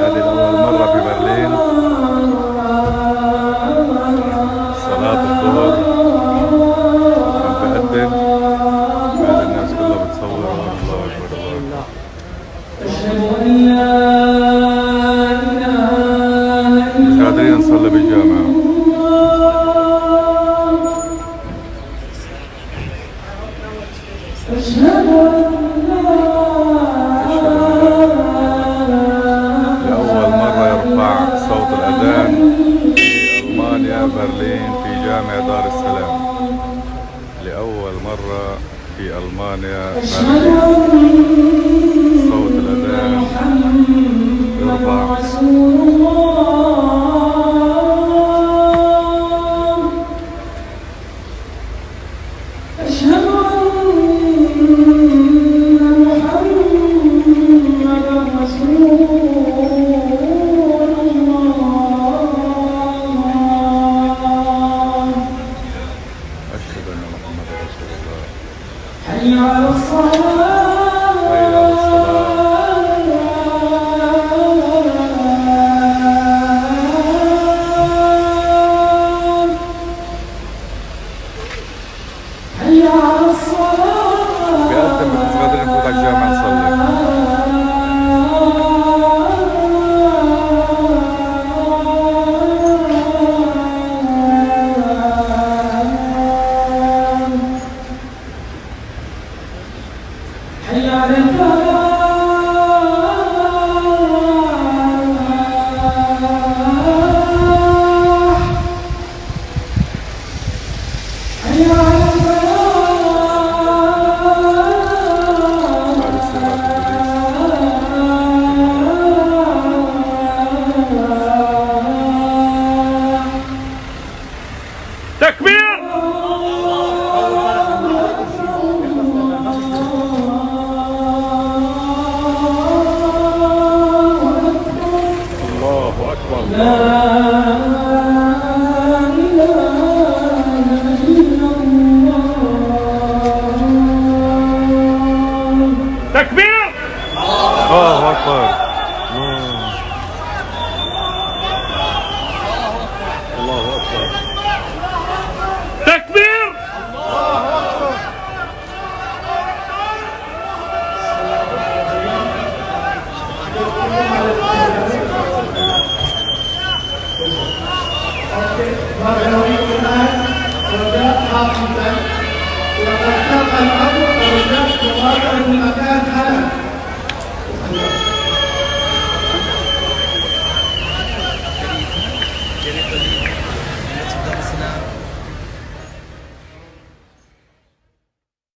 هذه لأول مرة في برلين صلاة الظهر عم بأذن بعد الناس كلها بتصور. الله أكبر الله. أشهد أن لا إله مش قادرين نصلي بالجامعة. لأول مرة يرفع صوت الأذان في ألمانيا برلين في جامع دار السلام. لأول مرة في ألمانيا برلين صوت الأذان يرفع. حي على الصلاة حي على الصلاة. حي على الصلاة. بيقدم بس مش قادرين نفوت على الجامع نصلي. حي على الفلاح. حي على بعد الصلاة تكبير. الله أكبر. لا إله إلا الله. تكبير. الله أكبر. الله أكبر. تكبير. وقد تلقى الأمر درجات مواقع في مكان هذا